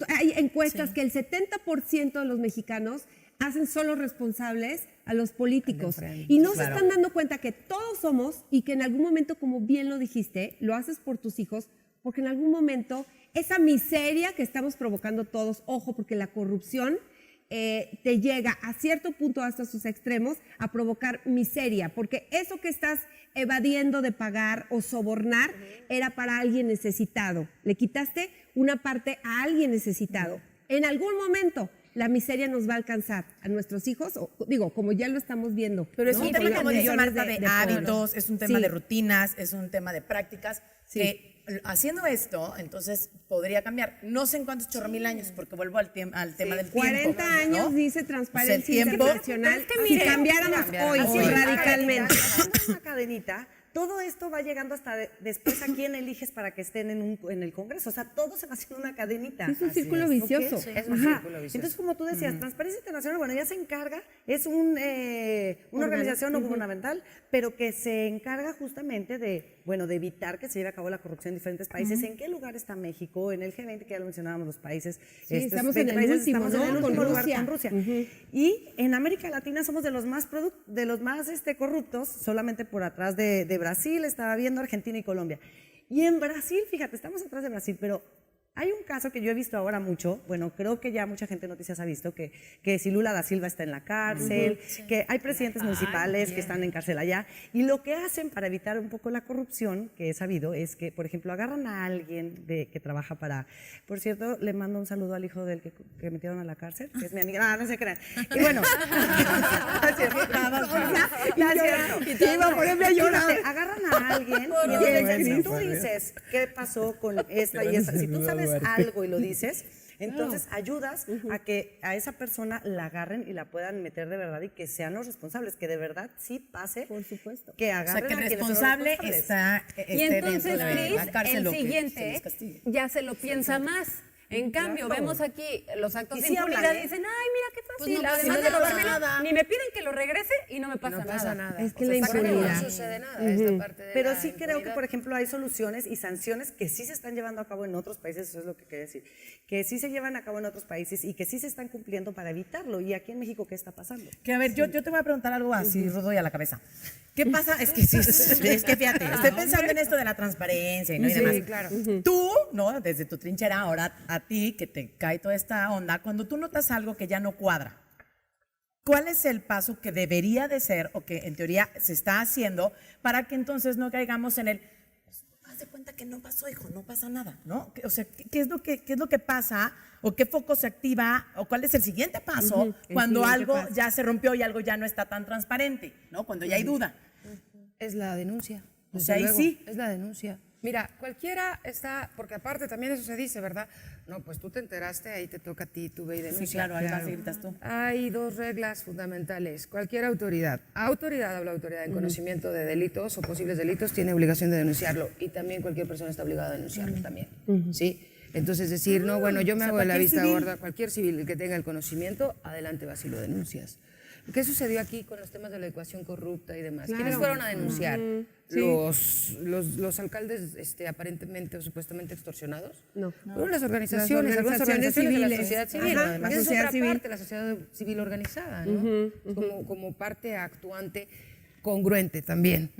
Hay encuestas que el 70% de los mexicanos hacen solo responsables a los políticos y no se están dando cuenta que todos somos y que en algún momento, como bien lo dijiste, lo haces por tus hijos, porque en algún momento esa miseria que estamos provocando todos, ojo, porque la corrupción te llega a cierto punto hasta sus extremos a provocar miseria, porque eso que estás evadiendo de pagar o sobornar era para alguien necesitado. Le quitaste una parte a alguien necesitado. En algún momento la miseria nos va a alcanzar a nuestros hijos, como ya lo estamos viendo. Pero es ¿no? un tema, Con como dice millones Marta, de pobres. hábitos, es un tema Sí. de rutinas, es un tema de prácticas, que haciendo esto, entonces podría cambiar. No sé en cuántos chorromil años, porque vuelvo al tema del tiempo. 40 años, ¿no? dice Transparencia Pues el tiempo- Internacional, Pero es que si mire, cambiáramos hoy Haciendo una radicalmente. cadenita, haciendo una cadenita, todo esto va llegando hasta después a quién eliges para que estén en el Congreso. O sea, todo se va haciendo una cadenita. Es un Así círculo ¿ok? vicioso. Es un Ajá. círculo vicioso. Entonces, como tú decías, Transparencia Internacional, bueno, ya se encarga, es una organización no gubernamental, pero que se encarga justamente de evitar que se lleve a cabo la corrupción en diferentes países. ¿En qué lugar está México? En el G20, que ya lo mencionábamos, los países. Sí, estos estamos en 20 el países, último, estamos en ¿no? el Con último lugar Rusia. con Rusia. Y en América Latina somos de los más corruptos, solamente por atrás de Brasil, estaba viendo Argentina y Colombia. Y en Brasil, fíjate, estamos atrás de Brasil, pero Hay un caso que yo he visto ahora mucho, bueno, creo que ya mucha gente en noticias ha visto, que si Lula da Silva está en la cárcel, que hay presidentes municipales que están en cárcel allá, y lo que hacen para evitar un poco la corrupción, que he sabido, es que, por ejemplo, agarran a alguien que trabaja para, por cierto, le mando un saludo al hijo del que metieron a la cárcel, que es mi amiga, no se crean. Y bueno, es cierto, iba a ponerme a llorar. Agarran a alguien y entonces si tú dices qué pasó con esta y esta, si tú sabes algo y lo dices, entonces ayudas a que a esa persona la agarren y la puedan meter de verdad y que sean los responsables, que de verdad sí pase. Por supuesto. Que O agarren sea, que el a quienes son los responsable responsables. está Y entonces, dentro de Cris, la cárcel, el lo que se siguiente les castigue. ya se lo piensa más. En cambio, vemos aquí los actos Y de sí impunidad hablan, y ¿eh? dicen, ay, mira qué fácil. no pasa Además de nada. robármelo, ni me piden que lo regrese y no me pasa No pasa nada. Es que O sea, la está claro, impunidad. no sucede nada. Esta parte de Pero la sí creo que, impunidad. por ejemplo, hay soluciones y sanciones que sí se están llevando a cabo en otros países, eso es lo que quería decir, que sí se llevan a cabo en otros países y que sí se están cumpliendo para evitarlo. ¿Y aquí en México qué está pasando? Que a ver, yo te voy a preguntar algo así, rodo y a la cabeza. ¿Qué pasa? Es que sí, es que fíjate, estoy pensando en esto de la transparencia y, ¿no? y demás. Sí, claro. Tú, ¿no? Desde tu trinchera, ahora a ti que te cae toda esta onda, cuando tú notas algo que ya no cuadra, ¿cuál es el paso que debería de ser o que en teoría se está haciendo para que entonces no caigamos en el pues, haz de cuenta que no pasó, hijo, no pasa nada, ¿no? O sea, ¿qué es lo que pasa o qué foco se activa o cuál es el siguiente paso cuando siguiente algo paso. ya se rompió y algo ya no está tan transparente, ¿no? Cuando ya hay duda. Es la denuncia. O desde sea, ahí luego, sí. Es la denuncia. Mira, cualquiera está, porque aparte también eso se dice, ¿verdad? No, pues tú te enteraste, ahí te toca a ti, tú ve y denuncia. Sí, claro, ahí vas y gritas tú. Hay dos reglas fundamentales. Cualquier autoridad, habla autoridad en conocimiento de delitos o posibles delitos, tiene obligación de denunciarlo. Y también cualquier persona está obligada a denunciarlo también. ¿Sí? Entonces decir, no, bueno, yo me hago de la vista gorda, cualquier civil que tenga el conocimiento, adelante vas y lo denuncias. ¿Qué sucedió aquí con los temas de la ecuación corrupta y demás? ¿Quiénes fueron a denunciar? Los alcaldes aparentemente o supuestamente extorsionados. No. Fueron las organizaciones, algunas organizaciones organizaciones de la civiles. sociedad civil. Ajá, la Esa es sociedad otra civil. parte, la sociedad civil organizada, ¿no? Como parte actuante congruente también,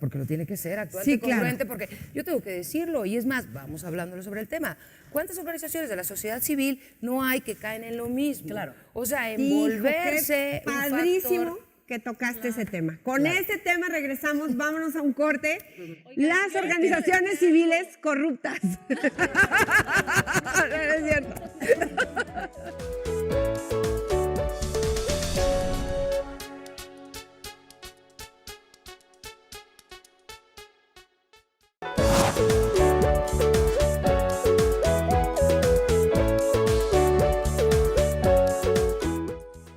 porque lo tiene que ser, actuante Sí, claro. congruente, porque yo tengo que decirlo, y es más, vamos hablándolo sobre el tema. ¿Cuántas organizaciones de la sociedad civil no hay que caen en lo mismo? Claro. O sea, Hijo, envolverse qué un padrísimo factor. que tocaste ese tema. Con este tema regresamos, vámonos a un corte. Las organizaciones civiles corruptas. No es cierto.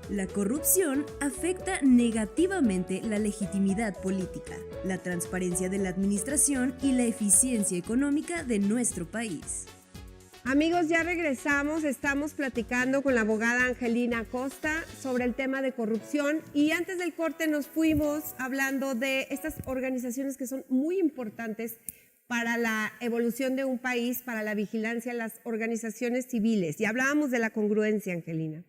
La corrupción afecta negativamente la legitimidad política, la transparencia de la administración y la eficiencia económica de nuestro país. Amigos, ya regresamos. Estamos platicando con la abogada Angelina Acosta sobre el tema de corrupción y antes del corte nos fuimos hablando de estas organizaciones que son muy importantes para la evolución de un país, para la vigilancia, las organizaciones civiles. Y hablábamos de la congruencia, Angelina.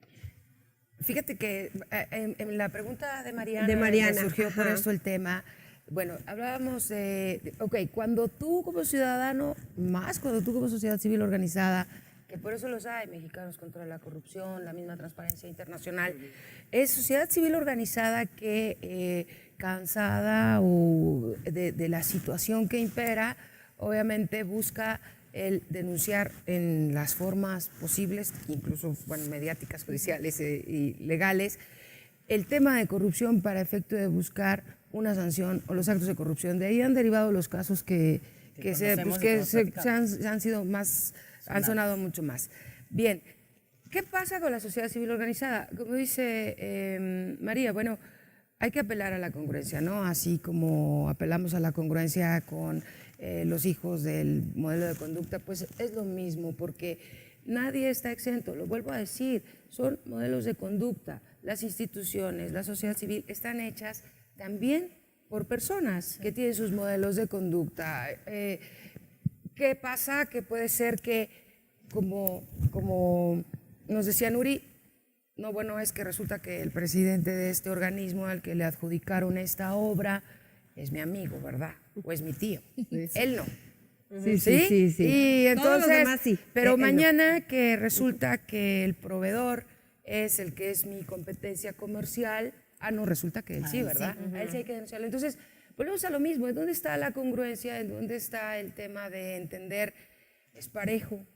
Fíjate que en la pregunta de Mariana, Mariana, surgió por ajá. esto el tema. Bueno, hablábamos ok, cuando tú como ciudadano, más cuando tú como sociedad civil organizada, que por eso los hay, Mexicanos contra la Corrupción, la misma Transparencia Internacional, es sociedad civil organizada que cansada de la situación que impera, obviamente busca el denunciar en las formas posibles, incluso bueno, mediáticas, judiciales y legales, el tema de corrupción para efecto de buscar una sanción o los actos de corrupción. De ahí han derivado los casos que han sido más, han sonado mucho más. Bien, ¿qué pasa con la sociedad civil organizada? Como dice María, bueno, hay que apelar a la congruencia, ¿no? Así como apelamos a la congruencia con los hijos del modelo de conducta, pues es lo mismo, porque nadie está exento, lo vuelvo a decir, son modelos de conducta. Las instituciones, la sociedad civil están hechas también por personas que tienen sus modelos de conducta. ¿Qué pasa? Que puede ser que, como nos decía Nuri, no, bueno, es que resulta que el presidente de este organismo al que le adjudicaron esta obra es mi amigo, ¿verdad? O es mi tío. Él no. Sí. Y Todos los entonces, demás sí. pero Él no. mañana que resulta que el proveedor es el que es mi competencia comercial, no, resulta que él sí, ¿verdad? A él sí hay que denunciarlo. Entonces, volvemos a lo mismo, ¿en dónde está la congruencia? ¿En dónde está el tema de entender es parejo?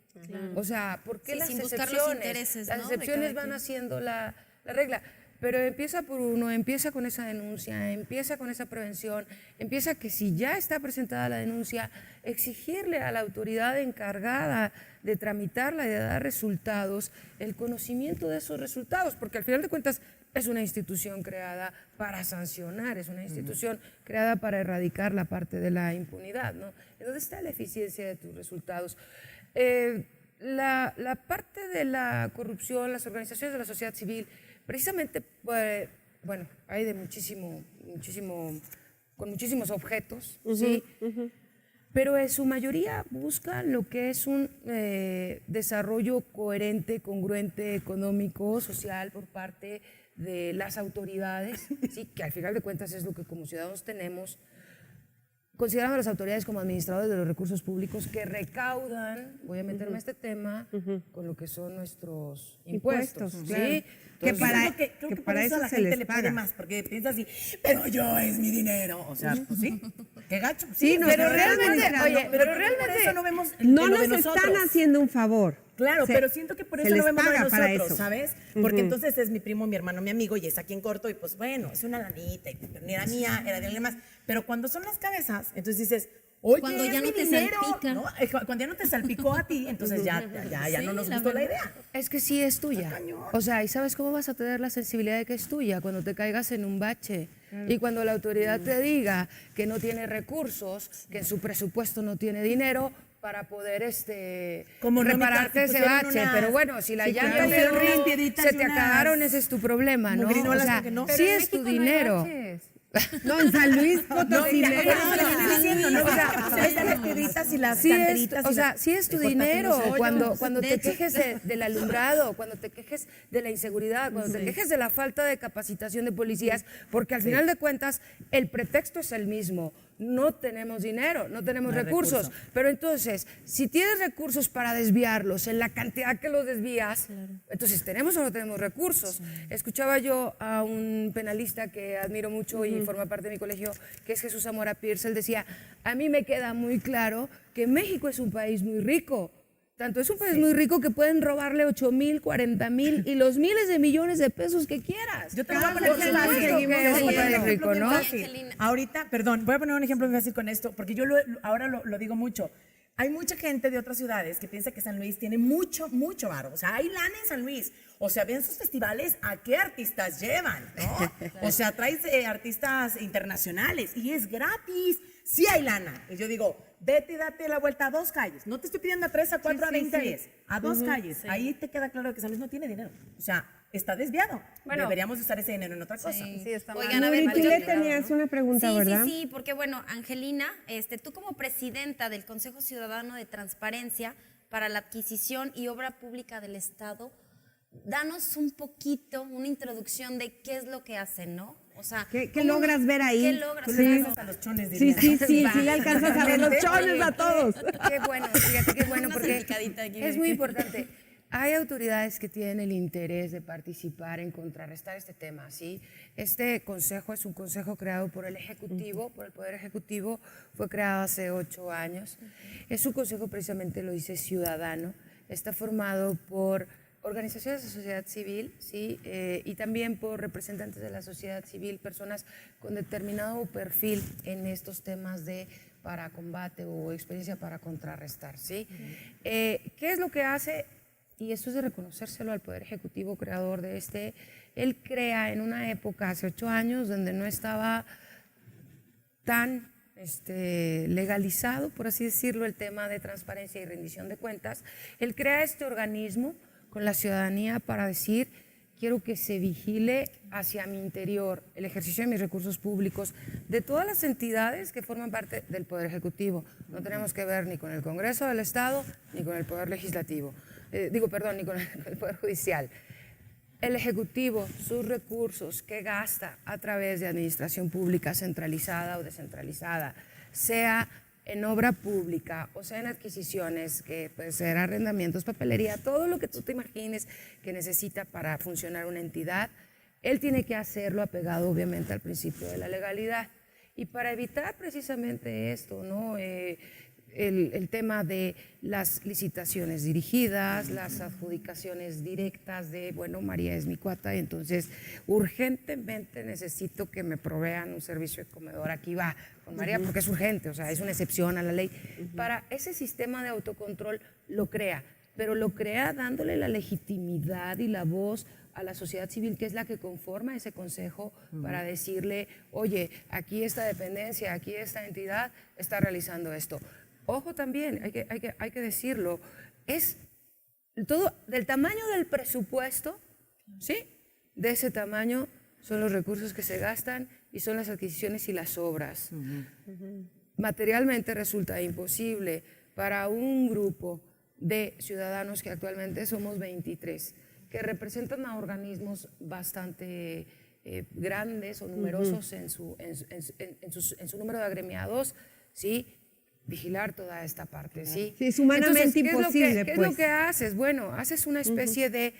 O sea, ¿por qué Sí, las sin buscar los excepciones? intereses, Las ¿no? de excepciones cada van quien. haciendo la regla. Pero empieza por uno, empieza con esa denuncia, empieza con esa prevención, empieza que si ya está presentada la denuncia, exigirle a la autoridad encargada de tramitarla y de dar resultados, el conocimiento de esos resultados, porque al final de cuentas es una institución creada para sancionar, es una institución creada para erradicar la parte de la impunidad, ¿no? ¿En dónde está la eficiencia de tus resultados? La parte de la corrupción, las organizaciones de la sociedad civil, precisamente, bueno, hay de con muchísimos objetos, ¿sí? Pero en su mayoría buscan lo que es un desarrollo coherente, congruente, económico, social por parte de las autoridades, ¿sí? Que al final de cuentas es lo que como ciudadanos tenemos, considerando a las autoridades como administradores de los recursos públicos que recaudan, voy a meterme a este tema, con lo que son nuestros impuestos, ¿sí? claro. Creo para- que que por para eso a eso la se gente les le puede paga. más, porque piensa así, pero yo es mi dinero. O sea, pues sí, qué gacho. Sí, no, pero pero realmente, realmente, oye, pero realmente por eso no vemos No de lo de nos están nosotros. haciendo un favor. Claro, Se- pero siento que por se eso no les vemos lo de paga para nosotros, eso. ¿sabes? Porque entonces es mi primo, mi hermano, mi amigo, y es aquí en corto, y pues bueno, es una lanita, y ni era mía, era de alguien más. Pero cuando son las cabezas, entonces dices, oye, Cuando ya es no mi te dinero, salpica. ¿no? Cuando ya no te salpicó a ti, entonces ya no nos gustó la idea. es que sí es tuya. O sea, ¿y sabes cómo vas a tener la sensibilidad de que es tuya? Cuando te caigas en un bache y cuando la autoridad te diga que no tiene recursos, que en su presupuesto no tiene dinero para poder Como no, repararte si ese pusieron bache. unas- Pero bueno, si la sí, llanta claro, te pusieron unas dio, piedritas se y te unas acabaron, ese es tu problema, ¿no? O mugrinolas sea, con que no. sí Pero es tu dinero. No, en San Luis No, Potosí. mira, le- por eso le estoy diciendo, ¿no? O sea, O sea, ahí están las piedritas y las Sí es, canteritas. o y sea, las- sí es tu le cortas dinero. unos hoyos. Cuando De te hecho- quejes del alumbrado, cuando te quejes de la inseguridad, cuando te quejes de la falta de capacitación de policías, porque al final de cuentas el pretexto es el mismo. No tenemos dinero, no tenemos No hay recursos. recurso. Pero entonces, si tienes recursos para desviarlos en la cantidad que los desvías, entonces ¿tenemos o no tenemos recursos? Escuchaba yo a un penalista que admiro mucho y forma parte de mi colegio, que es Jesús Zamora Pierce. Él decía, a mí me queda muy claro que México es un país muy rico. Tanto es un país muy rico que pueden robarle 8,000, 40,000 y los miles de millones de pesos que quieras. Yo te voy a poner Por un supuesto ejemplo, que te voy a es un poner un país ejemplo rico, bien ¿no? fácil. Angelina. Ahorita, perdón, voy a poner un ejemplo bien fácil con esto, porque yo ahora lo digo mucho. Hay mucha gente de otras ciudades que piensa que San Luis tiene mucho varo. O sea, hay lana en San Luis. O sea, ven sus festivales, ¿a qué artistas llevan? ¿No? O sea, traes artistas internacionales y es gratis. Sí hay lana. Y yo digo, vete y date la vuelta a 2 calles. No te estoy pidiendo a 3, a 4, a 20, a 10. A 2 calles. Ahí te queda claro que San Luis no tiene dinero. O sea, está desviado. Bueno. Deberíamos usar ese dinero en otra cosa. Sí, está mal. Oigan, a ver, Nuri, tú yo- le tenías una pregunta, Sí, ¿verdad? sí, porque bueno, Angelina, tú como presidenta del Consejo Ciudadano de Transparencia para la Adquisición y Obra Pública del Estado, danos un poquito, una introducción de qué es lo que hacen, ¿no? O sea, ¿Qué ¿cómo- logras ver ahí? ¿Qué logras Tú ver? le haces a los chones, Sí, dirían. sí le alcanzas a ver los chones a todos. Qué bueno, fíjate qué bueno, Una porque salpicadita aquí. es muy importante. Hay autoridades que tienen el interés de participar en contrarrestar este tema, ¿sí? Este consejo es un consejo creado por el Ejecutivo, por el Poder Ejecutivo, fue creado hace 8 años. Es un consejo, precisamente lo dice, ciudadano, está formado por organizaciones de sociedad civil, ¿sí? Y también por representantes de la sociedad civil, personas con determinado perfil en estos temas de para combate o experiencia para contrarrestar, ¿sí? ¿Qué es lo que hace? Y esto es de reconocérselo al Poder Ejecutivo creador de él crea en una época, hace 8 años, donde no estaba tan legalizado, por así decirlo, el tema de transparencia y rendición de cuentas. Él crea este organismo con la ciudadanía para decir, quiero que se vigile hacia mi interior el ejercicio de mis recursos públicos de todas las entidades que forman parte del Poder Ejecutivo. No tenemos que ver ni con el Congreso del Estado ni con el Poder Legislativo. Ni con el Poder Judicial. El Ejecutivo, sus recursos que gasta a través de administración pública centralizada o descentralizada, sea en obra pública, o sea, en adquisiciones, que puede ser arrendamientos, papelería, todo lo que tú te imagines que necesita para funcionar una entidad, él tiene que hacerlo apegado obviamente al principio de la legalidad. Y para evitar precisamente esto, ¿no? El tema de las licitaciones dirigidas, las adjudicaciones directas de, bueno, María es mi cuata, entonces urgentemente necesito que me provean un servicio de comedor. Aquí va con María porque es urgente, o sea, es una excepción a la ley. Para ese sistema de autocontrol lo crea, pero lo crea dándole la legitimidad y la voz a la sociedad civil, que es la que conforma ese consejo, para decirle, oye, aquí esta dependencia, aquí esta entidad está realizando esto. Ojo también, hay que decirlo, es todo del tamaño del presupuesto, ¿sí? De ese tamaño son los recursos que se gastan y son las adquisiciones y las obras. Materialmente resulta imposible para un grupo de ciudadanos, que actualmente somos 23, que representan a organismos bastante grandes o numerosos en su número de agremiados, ¿sí? Vigilar toda esta parte, ¿sí? Sí, es humanamente imposible. ¿Qué es lo que haces? Bueno, haces una especie de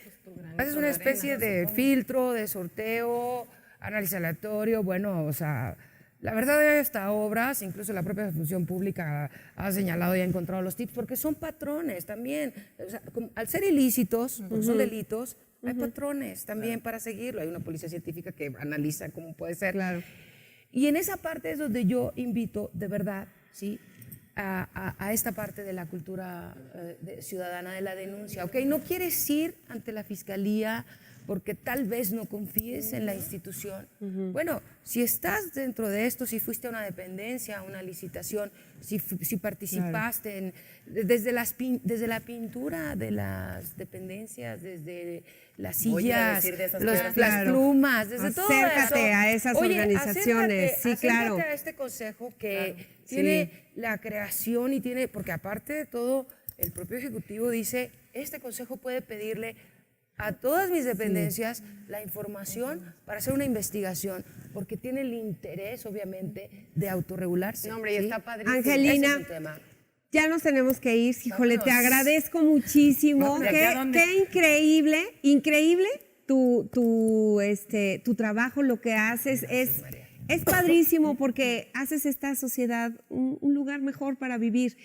filtro, de sorteo, análisis aleatorio, bueno, o sea, la verdad hay hasta obras, incluso la propia función pública ha señalado y ha encontrado los tips, porque son patrones también. O sea, al ser ilícitos, porque son delitos, hay patrones también para seguirlo. Hay una policía científica que analiza cómo puede ser. Claro. Y en esa parte es donde yo invito, de verdad, ¿sí?, a esta parte de la cultura ciudadana de la denuncia. ¿Ok? No quieres ir ante la fiscalía porque tal vez no confíes en la institución. Bueno, si estás dentro de esto, si fuiste a una dependencia, a una licitación, si participaste desde la pintura de las dependencias, desde las sillas, las plumas, desde todo eso. Acércate a esas organizaciones, sí, claro. Acércate a este consejo que tiene la creación y tiene, porque aparte de todo, el propio Ejecutivo dice, este consejo puede pedirle a todas mis dependencias la información para hacer una investigación, porque tiene el interés, obviamente, de autorregularse. No, hombre, y está padrísimo. Angelina, ese es un tema. Ya nos tenemos que ir, híjole, te agradezco muchísimo. Qué increíble tu trabajo, lo que haces es padrísimo, porque haces esta sociedad un lugar mejor para vivir.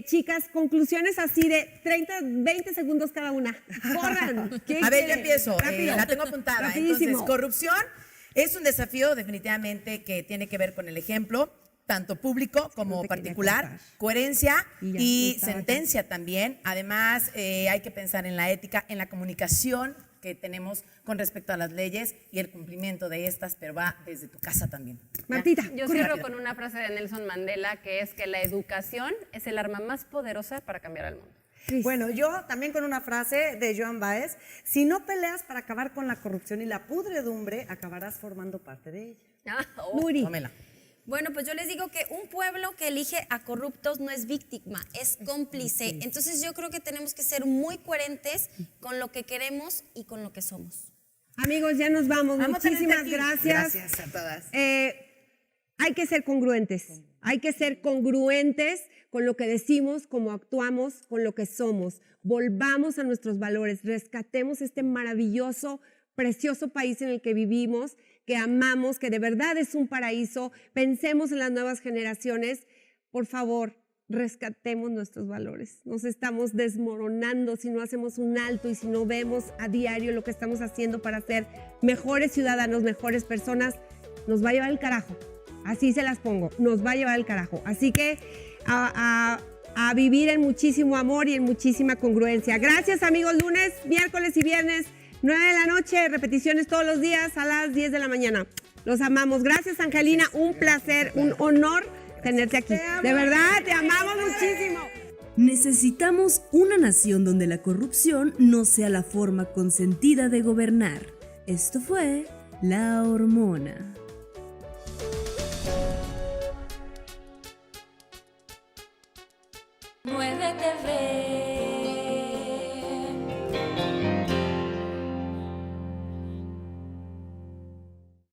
Chicas, conclusiones así de 20 segundos cada una. Corran. A ver, yo empiezo. La tengo apuntada. Rapidísimo. Entonces, corrupción es un desafío definitivamente que tiene que ver con el ejemplo, tanto público como particular, coherencia y sentencia también. Además, hay que pensar en la ética, en la comunicación que tenemos con respecto a las leyes y el cumplimiento de estas, pero va desde tu casa también. Martita, Yo cierro con una frase de Nelson Mandela, que es que la educación es el arma más poderosa para cambiar al mundo. Bueno, yo también con una frase de Joan Baez: si no peleas para acabar con la corrupción y la pudredumbre, acabarás formando parte de ella. Nuri. Tómela. Bueno, pues yo les digo que un pueblo que elige a corruptos no es víctima, es cómplice. Entonces yo creo que tenemos que ser muy coherentes con lo que queremos y con lo que somos. Amigos, ya nos vamos. Muchísimas gracias. Gracias a todas. Hay que ser congruentes. Hay que ser congruentes con lo que decimos, cómo actuamos, con lo que somos. Volvamos a nuestros valores, rescatemos este maravilloso, precioso país en el que vivimos, que amamos, que de verdad es un paraíso. Pensemos en las nuevas generaciones. Por favor, rescatemos nuestros valores. Nos estamos desmoronando si no hacemos un alto y si no vemos a diario lo que estamos haciendo para ser mejores ciudadanos, mejores personas. Nos va a llevar el carajo. Así se las pongo. Nos va a llevar el carajo. Así que a vivir en muchísimo amor y en muchísima congruencia. Gracias, amigos. Lunes, miércoles y viernes, 9 de la noche, repeticiones todos los días a las 10 de la mañana. Los amamos. Gracias, Angelina. Un placer, un honor tenerte aquí. De verdad, te amamos muchísimo. Necesitamos una nación donde la corrupción no sea la forma consentida de gobernar. Esto fue La Hormona. Muévete, ve.